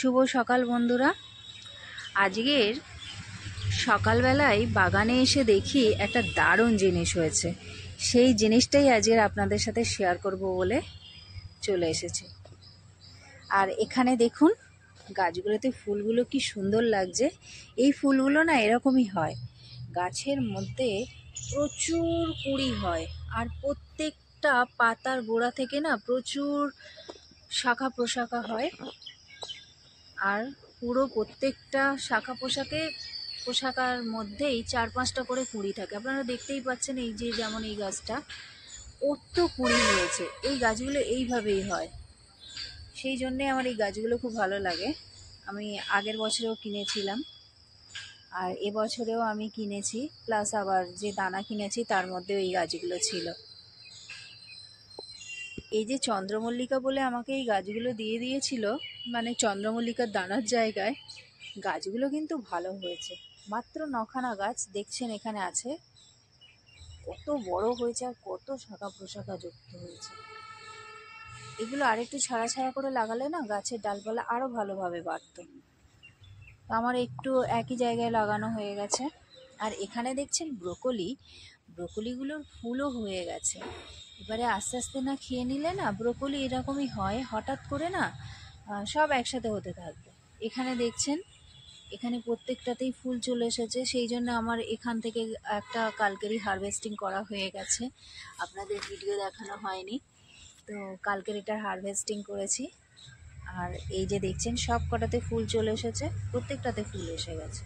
শুভ সকাল বন্ধুরা। আজকের সকালবেলায় বাগানে এসে দেখি একটা দারুণ জিনিস হয়েছে। সেই জিনিসটাই আজকের আপনাদের সাথে শেয়ার করব বলে চলে এসেছি। আর এখানে দেখুন গাছগুলোতে ফুলগুলো কি সুন্দর লাগছে। এই ফুলগুলো না এরকমই হয়, গাছের মধ্যে প্রচুর কুঁড়ি হয় আর প্রত্যেকটা পাতার গোড়া থেকে না প্রচুর শাখা প্রশাখা হয়। আর পুরো প্রত্যেকটা শাখা পোশাকার মধ্যেই 4-5টা করে কুঁড়ি থাকে। আপনারা দেখতেই পাচ্ছেন, এই যে যেমন এই গাছটা কত কুঁড়ি হয়েছে। এই গাছগুলো এইভাবেই হয়, সেই জন্যে আমার এই গাছগুলো খুব ভালো লাগে। আমি আগের বছরেও কিনেছিলাম আর এবছরেও আমি কিনেছি, প্লাস আবার যে দানা কিনেছি তার মধ্যেও এই গাছগুলো ছিল। এই যে চন্দ্রমল্লিকা বলে আমাকে এই গাছগুলো দিয়ে দিয়েছিল, মানে চন্দ্রমল্লিকার দানার জায়গায়, গাছগুলো কিন্তু ভালো হয়েছে। মাত্র 9খানা গাছ দেখছেন এখানে আছে, কত বড় হয়েছে আর কত শাখা প্রশাখা যুক্ত হয়েছে। এগুলো আরেকটু ছাড়া ছাড়া করে লাগালে না গাছের ডালপালা আরো ভালোভাবে বাড়ত। আমার একটু একই জায়গায় লাগানো হয়ে গেছে। আর এখানে দেখছেন ব্রোকলিগুলোর ফুলও হয়ে গেছে। এবারে আস্তে আস্তে না খেয়ে নিলে না ব্রোকলি এরকমই হয়, হঠাৎ করে না সব একসাথে হতে থাকবে। এখানে দেখছেন এখানে প্রত্যেকটাতেই ফুল চলে এসেছে, সেই জন্য আমার এখান থেকে একটা কালকেরই হারভেস্টিং করা হয়ে গেছে। আপনাদের ভিডিও দেখানো হয়নি, তো কালকের এটার হারভেস্টিং করেছি। আর এই যে দেখছেন সব কটাতে ফুল চলে এসেছে, প্রত্যেকটাতে ফুল এসে গেছে।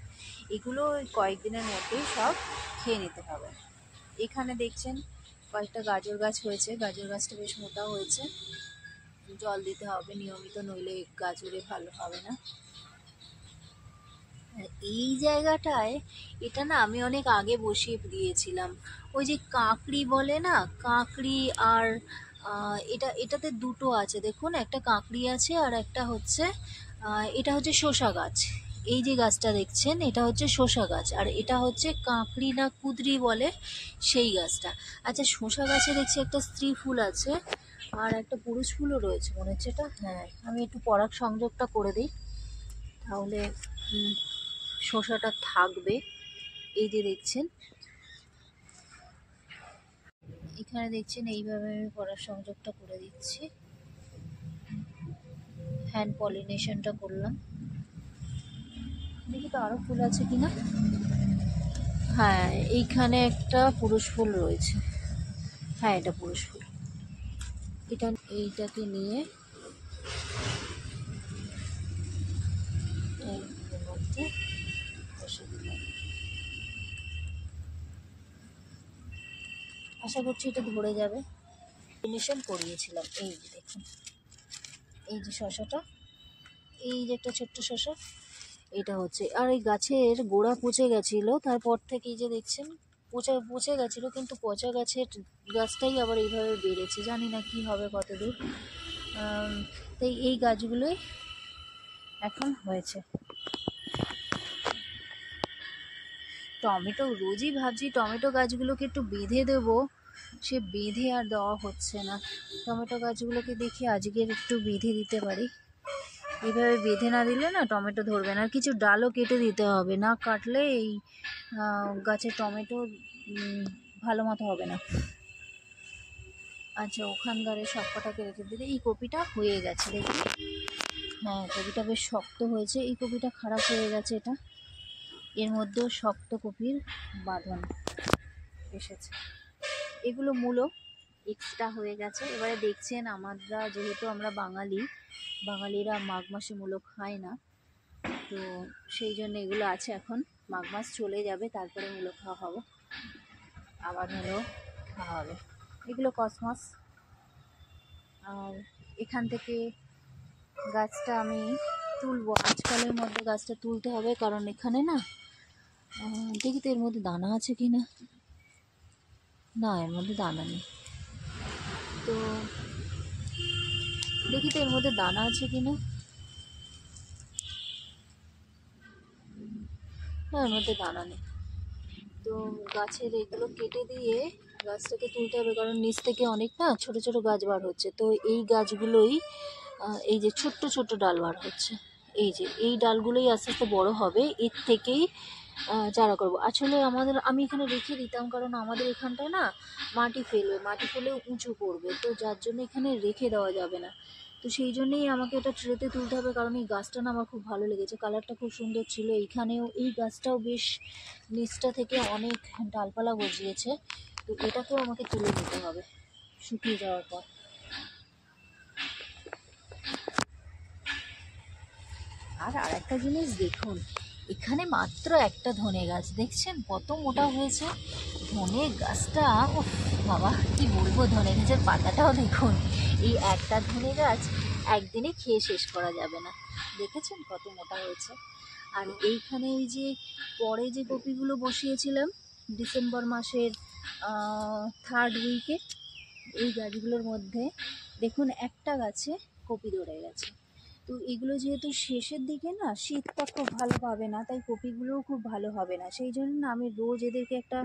এগুলো কয়েকদিনের মধ্যেই সব খেয়ে নিতে হবে। এখানে দেখছেন কয়েকটা গাজর গাছ হয়েছে, গাজর গাছটা বেশ মোটা হয়েছে, জল দিতে হবে নিয়মিত, নইলে গাজরে ভালো হবে না। এই জায়গাটায় এটা না আমি অনেক আগে বসিয়ে দিয়েছিলাম। ওই যে কাঁকড়ি বলে না, কাঁকড়ি আর এটাতে দুটো আছে, দেখুন একটা কাঁকড়ি আছে আর একটা হচ্ছে এটা হচ্ছে শসা গাছ। এই যে গাছটা দেখছেন এটা হচ্ছে শসা গাছ, আর এটা হচ্ছে কাঁকড়ি না কুদরি বলে সেই গাছটা। আচ্ছা, শসা গাছে দেখছি একটা স্ত্রী ফুল আছে আর একটা পুরুষ ফুলও রয়েছে মনে হচ্ছে এটা। হ্যাঁ, আমি একটু পরাগ সংযোগটা করে দিই, তাহলে শসাটা থাকবে। এই যে দেখছেন এখানে দেখছেন এইভাবে আমি পরাগ সংযোগটা করে দিচ্ছি, হ্যান্ড পলিনেশনটা করলাম। দেখি তো আরো ফুল আছে কিনা। হ্যাঁ, এইখানে একটা পুরুষ ফুল রয়েছে। হ্যাঁ, এটা পুরুষ ফুল। এইটাকে নিয়ে এর মধ্যে বসে দিলাম। আশা করছি এটা ধরে যাবে। পলিনেশন করিয়েছিলাম। এই যে দেখুন, এই যে শসাটা, এই যে একটা ছোট্ট শসা, এটা হচ্ছে। আর এই গাছের গোড়া পচে গেছিলো, তারপর থেকে এই যে দেখছেন পচে গেছিলো, কিন্তু পচা গাছটাই আবার এইভাবে বেড়েছে। জানি না কি হবে কতদূর। তাই এই গাছগুলোই এখন হয়েছে। টমেটো রোজই ভাবছি টমেটো গাছগুলোকে একটু বেঁধে দেবো, সে বেঁধে আর দেওয়া হচ্ছে না। টমেটো গাছগুলোকে দেখি আজকের একটু বেঁধে দিতে পারি। এইভাবে বেঁধে না দিলে না টমেটো ধরবে না। আর কিছু ডালও কেটে দিতে হবে, না কাটলে এই গাছের টমেটো ভালো মতো হবে না। আচ্ছা, ওখানকার সব কটাকে রেখে দিলে। এই কপিটা হয়ে গেছে দেখি। হ্যাঁ, কপিটা বেশ শক্ত হয়েছে। এই কপিটা খারাপ হয়ে গেছে, এটা এর মধ্যেও শক্ত কপির বাঁধন এসেছে। এগুলো মূলো এক্সট্রা হয়ে গেছে। এবারে দেখছেন যেহেতু আমরা বাঙালিরা মাঘ মাসে মূলো খায় না, তো সেই জন্য এগুলো আছে। এখন মাঘ মাস চলে যাবে, তারপরে মূলো খাওয়া হবে, আবার মূলো খাওয়া হবে। এগুলো কসমস। আর এখান থেকে গাছটা আমি তুলবো আজকালের মধ্যে, গাছটা তুলতে হবে, কারণ এখানে না দেখি তো এর মধ্যে দানা আছে কি না। না, এর মধ্যে দানা নেই। তো দেখি তো এর মধ্যে দানা আছে কি না। না, এর মধ্যে দানা নেই। তো গাছের এগুলো কেটে দিয়ে গাছটাকে তুলতে হবে, কারণ নিচ থেকে অনেক না ছোট ছোট গাছ বার হচ্ছে। তো এই গাছগুলোই এই যে ছোট্ট ছোট্ট ডাল বার হচ্ছে, এই যে এই ডালগুলোই আস্তে আস্তে বড় হবে, এর থেকেই চারা করব। আসলে আমি এখানে রেখে দিতাম, কারণ আমাদের এখানটায় না মাটি ফেলে উঁচু করবে, তো যার জন্য এখানে রেখে দেওয়া যাবে না। তো সেই জন্যেই আমাকে এটা ট্রেতে তুলতে হবে, কারণ এই গাছটা না আমার খুব ভালো লেগেছে, কালারটা খুব সুন্দর ছিল। এইখানেও এই গাছটাও বেশ নিচটা থেকে অনেক ডালপালা গজিয়েছে, তো এটাকেও আমাকে তুলে নিতে হবে শুকিয়ে যাওয়ার পর। আর আরেকটা জিনিস দেখুন, এখানে মাত্র একটা ধনে গাছ, দেখছেন কত মোটা হয়েছে ধনে গাছটা। উফ বাবা, কি বলবো, ধনে গাছের পাতাটাও দেখুন। এই একটা ধনে গাছ একদিনে খেয়ে শেষ করা যাবে না, দেখেছেন কত মোটা হয়েছে। আর এইখানে এই যে পরে যে কপিগুলো বসিয়েছিলাম ডিসেম্বর মাসের 3rd উইকে, এই গাছগুলোর মধ্যে দেখুন একটা গাছে কপি ধরে গেছে। তো এগুলো যেহেতু শেষের দিকে না, শীতটা খুব ভালো পাবে না, তাই কপিগুলোও খুব ভালো হবে না। সেই জন্য না আমি রোজ এদেরকে একটা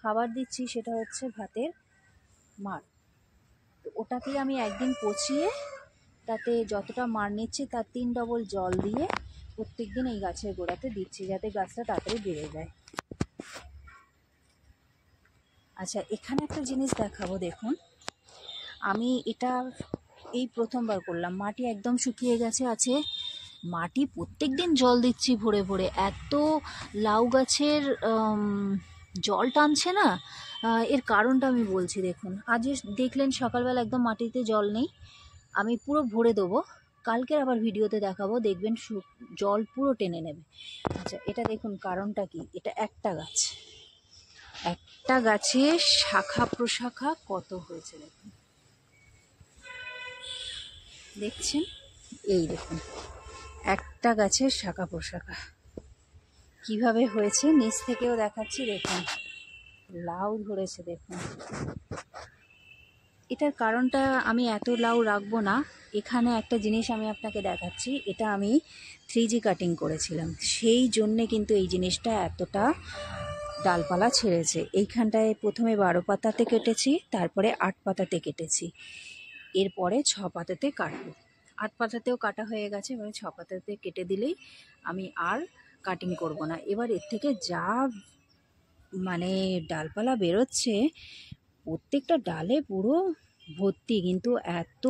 খাবার দিচ্ছি, সেটা হচ্ছে ভাতের মাড়। তো ওটাকে আমি একদিন পচিয়ে তাতে যতটা মাড় নিচ্ছে তার 3 ডবল জল দিয়ে প্রত্যেক দিন এই গাছের গোড়াতে দিচ্ছি, যাতে গাছটা তাড়াতাড়ি বেড়ে যায়। আচ্ছা, এখানে একটা জিনিস দেখাবো, দেখুন আমি এটা এই প্রথমবার করলাম। মাটি একদম শুকিয়ে গেছে আছে, মাটি প্রত্যেক দিন জল দিচ্ছি ভরে ভরে, এত লাউ গাছের জল টানছে না। এর কারণটা আমি বলছি, দেখুন আজ দেখলেন সকালবেলা একদম মাটিতে জল নেই, আমি পুরো ভরে দেবো, কালকের আবার ভিডিওতে দেখাবো, দেখবেন জল পুরো টেনে নেবে। আচ্ছা, এটা দেখুন কারণটা কি। এটা একটা গাছে শাখা প্রশাখা কত হয়েছে দেখুন, দেখছেন, এই দেখুন একটা গাছের শাখা প্রশাখা কিভাবে হয়েছে, নিচ থেকেও দেখাচ্ছি, দেখুন লাউ ধরেছে দেখুন। এটার কারণটা আমি এত লাউ রাখবো না, এখানে একটা জিনিস আমি আপনাকে দেখাচ্ছি, এটা আমি 3G কাটিং করেছিলাম, সেই জন্যে কিন্তু এই জিনিসটা এতটা ডালপালা ছেড়েছে। এইখানটায় প্রথমে 12 পাতাতে কেটেছি, তারপরে 8 পাতাতে কেটেছি, এরপরে 6 পাতাতে কাটবো। 8 পাতাতেও কাটা হয়ে গেছে, এবারে 6 পাতাতে কেটে দিলেই আমি আর কাটিং করব না। এবার এর থেকে যা মানে ডালপালা বেরোচ্ছে, প্রত্যেকটা ডালে পুরো ভর্তি, কিন্তু এত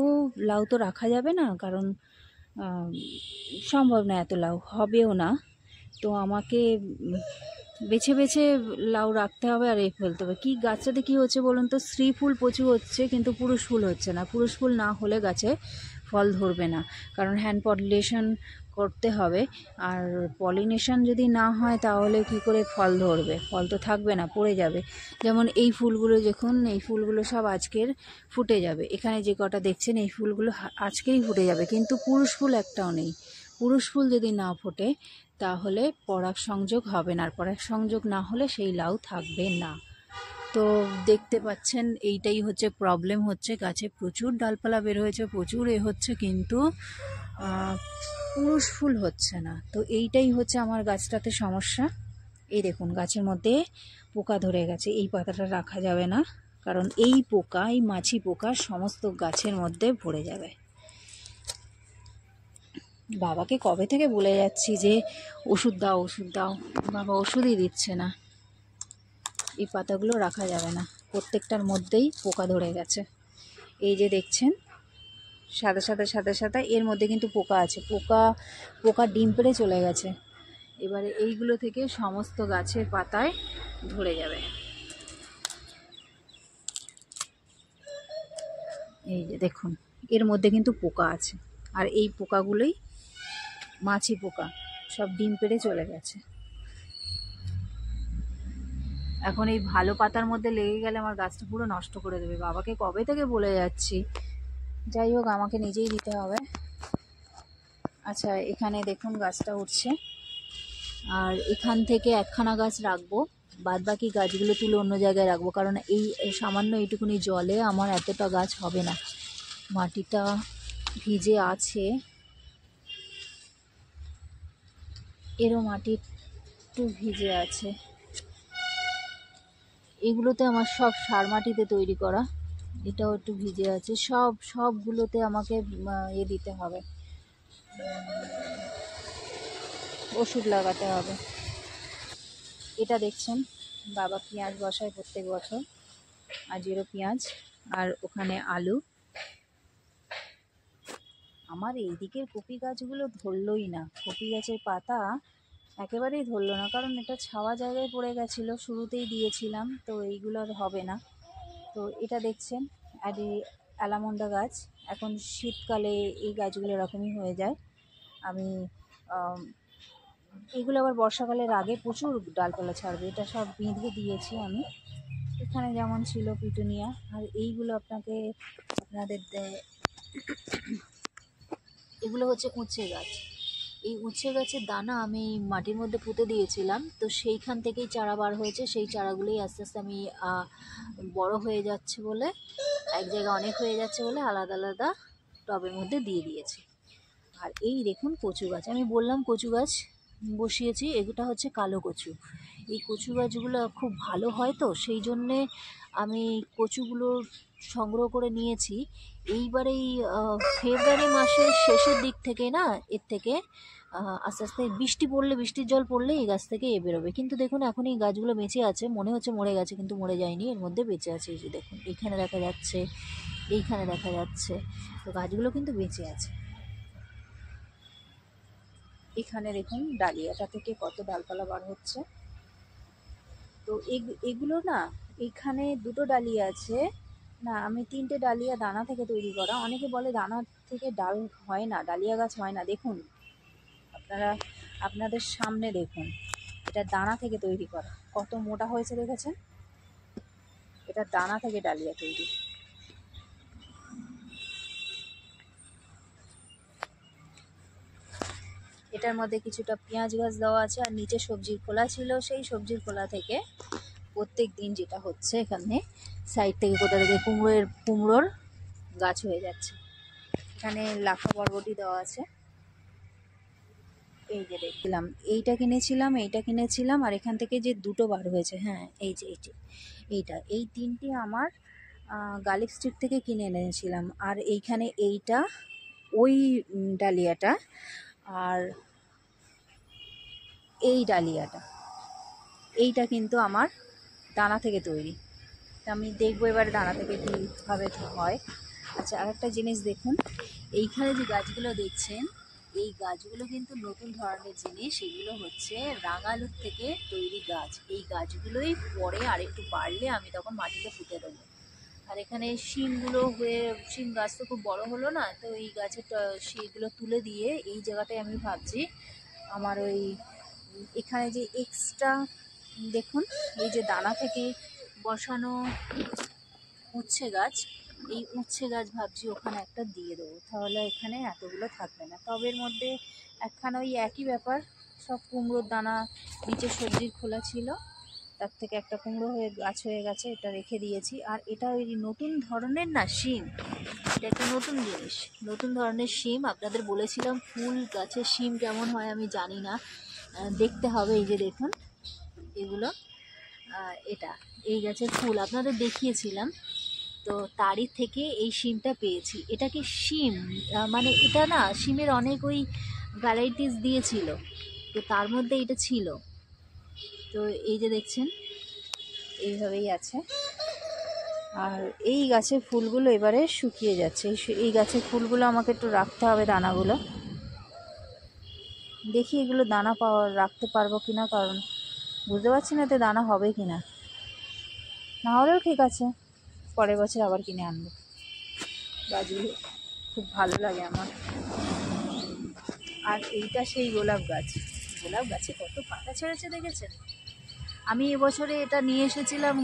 লাউ তো রাখা যাবে না, কারণ সম্ভব না, এত লাউ হবেও না। তো আমাকে বেছে বেছে লাউ রাখতে হবে আর ফেলতে হবে। কি গাছটাতে কি হচ্ছে বলুন তো, স্ত্রী ফুল প্রচুর হচ্ছে কিন্তু পুরুষ ফুল হচ্ছে না। পুরুষ ফুল না হলে গাছে ফল ধরবে না, কারণ হ্যান্ড পলিনেশন করতে হবে, আর পলিনেশন যদি না হয় তাহলে কি করে ফল ধরবে, ফল তো থাকবে না, পড়ে যাবে। যেমন এই ফুলগুলো দেখুন, এই ফুলগুলো সব আজকের ফুটে যাবে, এখানে যে কটা দেখছেন এই ফুলগুলো আজকেই ফুটে যাবে, কিন্তু পুরুষ ফুল একটাও নেই। পুরুষ ফুল যদি না ফোটে তাহলে পরাগ সংযোগ হবে না, আর পরাগ সংযোগ না হলে সেই লাউ থাকবে না। তো দেখতে পাচ্ছেন এইটাই হচ্ছে প্রবলেম, হচ্ছে গাছে প্রচুর ডালপালা বের হয়েছে, প্রচুর হচ্ছে, কিন্তু পুরুষ ফুল হচ্ছে না। তো এইটাই হচ্ছে আমার গাছটাতে সমস্যা। এই দেখুন গাছের মধ্যে পোকা ধরে গেছে, এই পাতাটা রাখা যাবে না, কারণ এই পোকা, এই মাছি পোকা সমস্ত গাছের মধ্যে ভরে যাবে। বাবাকে কবে থেকে বলে যাচ্ছি যে ওষুধ দাও ওষুধ দাও, বাবা ওষুধই দিচ্ছে না। এই পাতাগুলো রাখা যাবে না, প্রত্যেকটার মধ্যেই পোকা ধরে গেছে। এই যে দেখছেন সাদা সাদা সাদা সাদা, এর মধ্যে কিন্তু পোকা আছে, পোকা ডিম পেড়ে চলে গেছে। এবারে এইগুলো থেকে সমস্ত গাছের পাতায় ধরে যাবে। এই যে দেখুন এর মধ্যে কিন্তু পোকা আছে, আর এই পোকাগুলোই মাছি পোকা, সব ডিম পেড়ে চলে গেছে। এখন এই ভালো পাতার মধ্যে লেগে গেলে আমার গাছটা পুরো নষ্ট করে দেবে। বাবাকে কবে থেকে বলে যাচ্ছি, যাই হোক আমাকে নিজেই দিতে হবে। আচ্ছা, এখানে দেখুন গাছটা উঠছে, আর এখান থেকে একখানা গাছ রাখবো, বাদ বাকি গাছগুলো তুলে অন্য জায়গায় রাখবো, কারণ এই সামান্য এইটুকুনি জলে আমার এতটা গাছ হবে না। মাটিটা ভিজে আছে, এরও মাটি একটু ভিজে আছে, এগুলোতে আমার সব সার মাটিতে তৈরি করা, এটাও একটু ভিজে আছে, সবগুলোতে আমাকে দিতে হবে, ওষুধ লাগাতে হবে। এটা দেখছেন বাবা পেঁয়াজ বসায় প্রত্যেক বছর, আজেরও পেঁয়াজ, আর ওখানে আলু। আমার এই দিকের কপি গাছগুলো ধরলই না, কপি গাছের পাতা একেবারেই ধরলো না, কারণ এটা ছাওয়া জায়গায় পড়ে গেছিলো, শুরুতেই দিয়েছিলাম, তো এইগুলো আর হবে না। তো এটা দেখছেন আর এই অ্যালামন্ডা গাছ, এখন শীতকালে এই গাছগুলো এরকমই হয়ে যায়। আমি এগুলো আবার বর্ষাকালের আগে প্রচুর ডালপালা ছাড়বে, এটা সব বেঁধে দিয়েছি আমি। এখানে যেমন ছিল পিটুনিয়া, আর এইগুলো আপনাদের এগুলো হচ্ছে উচ্ছে গাছ। এই উচ্ছে গাছের দানা আমি মাটির মধ্যে পুঁতে দিয়েছিলাম, তো সেইখান থেকেই চারা বার হয়েছে। সেই চারাগুলোই আস্তে আস্তে আমি বড় হয়ে যাচ্ছে বলে, এক জায়গায় অনেক হয়ে যাচ্ছে বলে আলাদা আলাদা টবের মধ্যে দিয়ে দিয়েছি। আর এই দেখুন কচু গাছ, আমি বললাম কচু গাছ বসিয়েছি, এগুলো হচ্ছে কালো কচু। এই কচু গাছগুলো খুব ভালো হয়, তো সেই জন্যে আমি কচুগুলো সংগ্রহ করে নিয়েছি। এইবার এই ফেব্রুয়ারি মাসের শেষের দিক থেকে না, এর থেকে আস্তে আস্তে বৃষ্টি পড়লে, বৃষ্টির জল পড়লে এই গাছ থেকে বেরোবে। কিন্তু দেখুন এখন এই গাছগুলো বেঁচে আছে, মনে হচ্ছে মরে গেছে, কিন্তু মরে যায়নি, এর মধ্যে বেঁচে আছে। এই যে দেখুন এইখানে দেখা যাচ্ছে, এইখানে দেখা যাচ্ছে, তো গাছগুলো কিন্তু বেঁচে আছে। এখানে দেখুন ডালিয়াটা থেকে কত ডালপালা বার হচ্ছে। তো এগুলো না, এখানে দুটো ডালিয়া আছে, না আমি তিনটে ডালিয়া দানা থেকে তৈরি করা। অনেকে বলে দানা থেকে ডাল হয় না, ডালিয়া গাছ হয় না। দেখুন আপনারা, আপনাদের সামনে দেখুন, এটা দানা থেকে তৈরি করা, কত মোটা হয়েছে দেখেছেন? এটা দানা থেকে ডালিয়া তৈরি। এটার মধ্যে কিছুটা পেঁয়াজ গাছ দেওয়া আছে, আর নিচে সবজির খোলা ছিল, সেই সবজির খোলা থেকে প্রত্যেক দিন যেটা হচ্ছে, এখানে সাইড থেকে কোথা থেকে কুমড়োর গাছ হয়ে যাচ্ছে। এখানে লাফা বরবটি দেওয়া আছে। এই যে দেখলাম, এইটা কিনেছিলাম, আর এখান থেকে যে দুটো বার হয়েছে, হ্যাঁ এই যে এই তিনটি আমার গার্লিক স্ট্রিট থেকে কিনে এনেছিলাম। আর এইখানে এইটা ওই ডালিয়াটা, আর এই ডালিয়াটা, এইটা কিন্তু আমার দানা থেকে তৈরি। তা আমি দেখবো এবার দানা থেকে কীভাবে হয়। আচ্ছা, আরেকটা জিনিস দেখুন, এইখানে যে গাছগুলো দেখছেন, এই গাছগুলো কিন্তু নতুন ধরনের জিনিস। এগুলো হচ্ছে রাঙালুর থেকে তৈরি গাছ। এই গাছগুলোই পরে আরেকটু বাড়লে আমি তখন মাটিতে পুঁতে দেবো। আর এখানে শিমগুলো শিম গাছ তো খুব বড় হলো না, তো এই গাছের সেইগুলো তুলে দিয়ে এই জায়গাটায় আমি ভাবছি আমার ওই এখানে যে এক্সট্রা দেখুন, এই যে দানা থেকে বসানো উচ্ছে গাছ, এই উচ্ছে গাছ ভাবছি ওখানে একটা দিয়ে দেবো, তাহলে এখানে এতগুলো থাকবে না। টবের মধ্যে একখানা ওই একই ব্যাপার, সব কুমড়োর দানা, নিচে সবজির খোলা ছিল, তার থেকে একটা কুমড়ো হয়ে গাছ হয়ে গেছে, এটা রেখে দিয়েছি। আর এটা ওই নতুন ধরনের না শিম, এটা একটা নতুন জিনিস, নতুন ধরনের শিম। আপনাদের বলেছিলাম ফুল গাছের শিম কেমন হয় আমি জানি না, দেখতে হবে। এই যে দেখুন এগুলো, এটা এই গাছের ফুল আপনাদের দেখিয়েছিলাম, তো তারই থেকে এই শিমটা পেয়েছি। এটাকে শিম মানে এটা না, শিমের অনেক ওই ভ্যারাইটিস দিয়েছিল, তো তার মধ্যে এটা ছিল। তো এই যে দেখছেন এইভাবেই আছে। আর এই গাছের ফুলগুলো এবারে শুকিয়ে যাচ্ছে, এই গাছের ফুলগুলো আমাকে একটু রাখতে হবে দানাগুলো। দেখি এগুলো দানা রাখতে পারবো কিনা, কারণ বুঝতে পারছি না এতে দানা হবে কিনা। না হলেও ঠিক আছে, পরের বছর আবার কিনে আনবো। গাছগুলো খুব ভালো লাগে আমার। আর এইটা সেই গোলাপ গাছ, গোলাপ গাছে কত পাতা ছেড়েছে দেখেছেন? আমি এবছরে এটা নিয়ে এসেছিলাম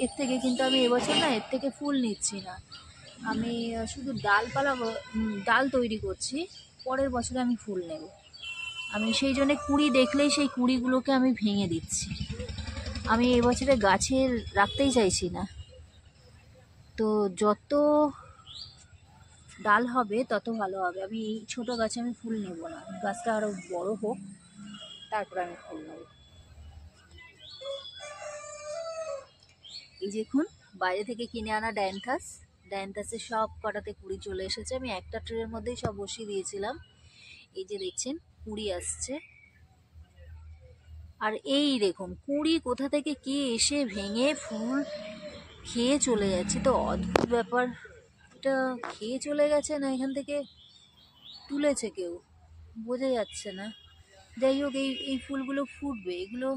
এর থেকে, কিন্তু আমি এবছর না এর থেকে ফুল নিচ্ছি না, আমি শুধু ডাল তৈরি করছি। পরের বছরে আমি ফুল নেব। আমি সেই জন্যে কুঁড়ি দেখলেই সেই কুঁড়িগুলোকে আমি ভেঙে দিচ্ছি। আমি এবছরে গাছের রাখতেই চাইছি না। তো যত ডাল হবে তত ভালো হবে। আমি এই ছোটো গাছে আমি ফুল নেব না, গাছটা আরও বড় হোক, তারপর আমি ফুল নেব। এই দেখুন বাইরে থেকে কিনে আনা ডায়ান্থাসের সব কটাতে কুঁড়ি চলে এসেছে। আমি একটা ট্রের মধ্যেই সব বসিয়ে দিয়েছিলাম। এই যে দেখছেন কুঁড়ি আসছে, আর এই দেখুন কুঁড়ি কোথা থেকে কে এসে ভেঙে ফুল খেয়ে চলে যাচ্ছে, তো অদ্ভুত ব্যাপার। এটা খেয়ে চলে গেছে না এখান থেকে তুলেছে কেউ, বোঝা যাচ্ছে না। যাই হোক, এই এই ফুলগুলো ফুটবে, এগুলো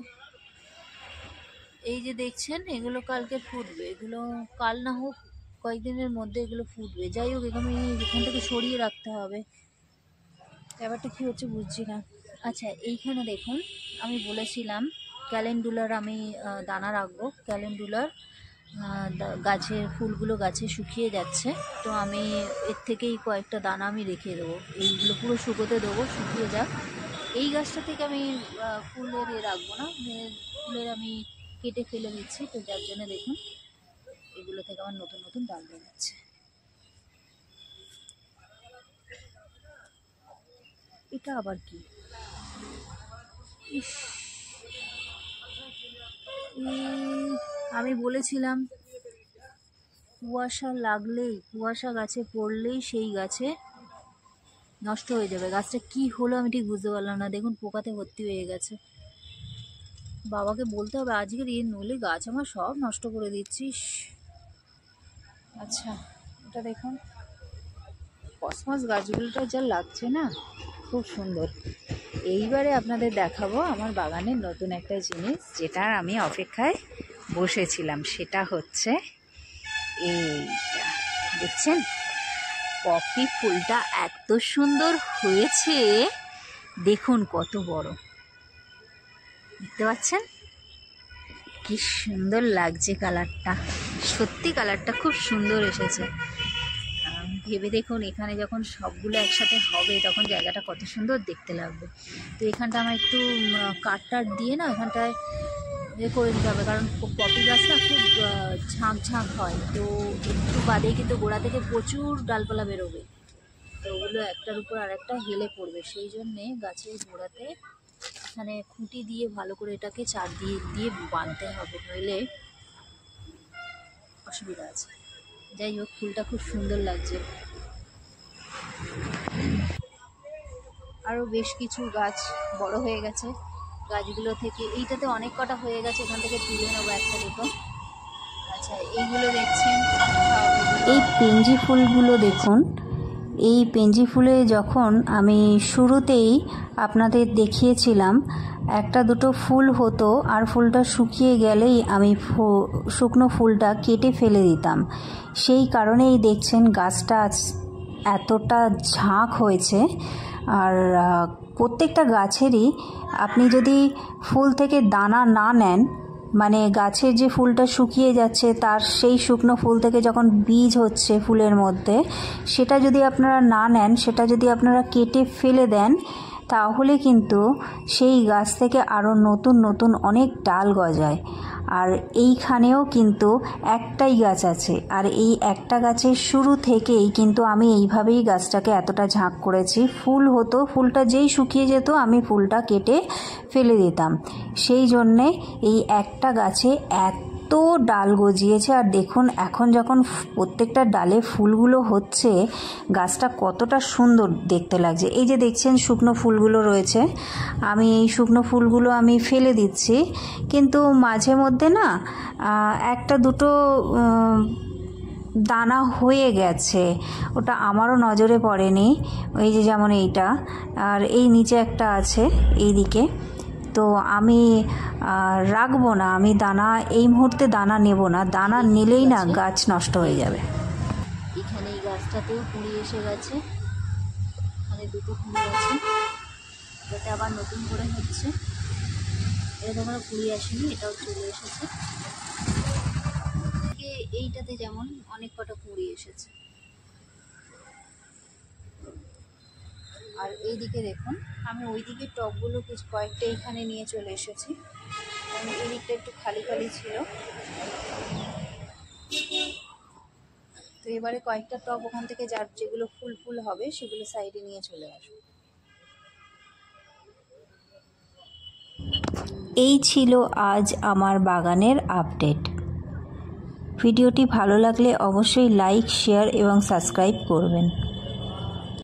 এই যে দেখছেন এগুলো কালকে ফুটবে, এগুলো কাল না হোক কয়েকদিনের মধ্যে এগুলো ফুটবে। যাই হোক, এখানে এখান থেকে সরিয়ে রাখতে হবে। ব্যাপারটা কী হচ্ছে বুঝছি না। আচ্ছা, এইখানে দেখুন আমি বলেছিলাম ক্যালেন্ডুলার আমি দানা রাখবো। ক্যালেন্ডুলার গাছের ফুলগুলো গাছে শুকিয়ে যাচ্ছে, তো আমি এর থেকেই কয়েকটা দানা আমি রেখে দেবো। এইগুলো পুরো শুকোতে দেবো, শুকিয়ে যাক। এই গাছটা থেকে আমি ফুলের রাখবো না, ফুলের আমি কেটে ফেলে দিচ্ছি, তো যার জন্য দেখুন এগুলো থেকে আমার নতুন নতুন ডাল বেরোচ্ছে। এটা আবার কি? ইস, আমি বলেছিলাম কুয়াশা লাগলেই, কুয়াশা গাছে পড়লেই সেই গাছে নষ্ট হয়ে যাবে। গাছটা কি হলো আমি ঠিক বুঝতে পারলাম না। দেখুন পোকাতে ভর্তি হয়ে গেছে। বাবাকে বলতে হবে আজকের, নইলে গাছ আমার সব নষ্ট করে দিচ্ছিস। আচ্ছা, এটা দেখুন কসমস গাছগুলোটা যা লাগছে না, খুব সুন্দর। এইবারে আপনাদের দেখাবো আমার বাগানের নতুন একটা জিনিস, যেটার আমি অপেক্ষায় বসেছিলাম। সেটা হচ্ছে এইটা, দেখছেন পপি ফুলটা এত সুন্দর হয়েছে, দেখুন কত বড়, দেখতে পাচ্ছেন কি সুন্দর লাগছে কালারটা। সত্যি কালারটা খুব সুন্দর এসেছে। ভেবে দেখুন এখানে যখন সবগুলো একসাথে হবে তখন জায়গাটা কত সুন্দর দেখতে লাগবে। তো এখানটা আমার একটু কাঠ দিয়ে না এখানটায় করে দিতে হবে, কারণ পপি গাছ না খুব ঝাঁক ঝাঁক হয়, তো একটু বাদেই কিন্তু গোড়া থেকে প্রচুর ডালপালা বেরোবে, তো ওগুলো একটার উপর আরেকটা হেলে পড়বে। সেই জন্যে গাছের গোড়াতে এখানে খুঁটি দিয়ে ভালো করে এটাকে চার দিয়ে দিয়ে বাঁধতে হবে, নইলে অসুবিধা আছে। যাই হোক, ফুলটা খুব সুন্দর লাগছে। আরও বেশ কিছু গাছ বড় হয়ে গেছে, গাছগুলো থেকে এইটাতে অনেক কটা হয়ে গেছে, এখান থেকে তুলে নেবো একটা দুটো। আচ্ছা, এইগুলো দেখছেন এই পেঞ্জি ফুলগুলো দেখুন। এই পেঞ্জি ফুলে যখন আমি শুরুতেই আপনাদের দেখিয়েছিলাম একটা দুটো ফুল হতো, আর ফুলটা শুকিয়ে গেলেই আমি শুকনো ফুলটা কেটে ফেলে দিতাম। সেই কারণেই দেখছেন গাছটা এতটা ঝাঁক হয়েছে। আর প্রত্যেকটা গাছেরই আপনি যদি ফুল থেকে দানা না নেন, মানে গাছের যে ফুলটা শুকিয়ে যাচ্ছে তার সেই শুকনো ফুল থেকে যখন বীজ হচ্ছে ফুলের মধ্যে, সেটা যদি আপনারা না নেন, সেটা যদি আপনারা কেটে ফেলে দেন, তাহলে কিন্তু সেই গাছ থেকে আরও নতুন নতুন অনেক ডাল গজায়। আর এইখানেও কিন্তু একটাই গাছ আছে, আর এই একটা গাছের শুরু থেকেই কিন্তু আমি এইভাবেই গাছটাকে এতটা ঝাঁক করেছি। ফুল হতো, ফুলটা যেই শুকিয়ে যেত আমি ফুলটা কেটে ফেলে দিতাম। সেই জন্যে এই একটা গাছে এত ডাল গজিয়েছে। আর দেখুন এখন যখন প্রত্যেকটা ডালে ফুলগুলো হচ্ছে, গাছটা কতটা সুন্দর দেখতে লাগছে। এই যে দেখছেন শুকনো ফুলগুলো রয়েছে, আমি এই শুকনো ফুলগুলো আমি ফেলে দিচ্ছি, কিন্তু মাঝে মধ্যে না একটা দুটো দানা হয়ে গেছে, ওটা আমারও নজরে পড়েনি। এই যে যেমন এইটা, আর এই নিচে একটা আছে এই দিকে। তো আমি রাখবো না, আমি দানা এই মুহূর্তে দানা নেব না, দানা নিলেই না গাছ নষ্ট হয়ে যাবে। এখানে এই গাছটাতেও কুঁড়ি এসে গেছে, এখানে দুটো কুঁড়ি আছে, এটাতে আবার নতুন করে হচ্ছে। এটা আমার কুঁড়ি আসেনি, এটাও চলে এসেছে। এইটাতে যেমন অনেক কটা কুঁড়ি এসেছে। আর এইদিকে দেখুন, আমি ওই দিকের টবগুলো কিছু কয়েকটা এখানে নিয়ে চলে এসেছি, কারণ এই দিকটা একটু খালি খালি ছিল। তো এবারে কয়েকটা টব ওখান থেকে যার যেগুলো ফুল ফুল হবে সেগুলো সাইডে নিয়ে চলে আসবো। এই ছিল আজ আমার বাগানের আপডেট। ভিডিওটি ভালো লাগলে অবশ্যই লাইক, শেয়ার এবং সাবস্ক্রাইব করবেন।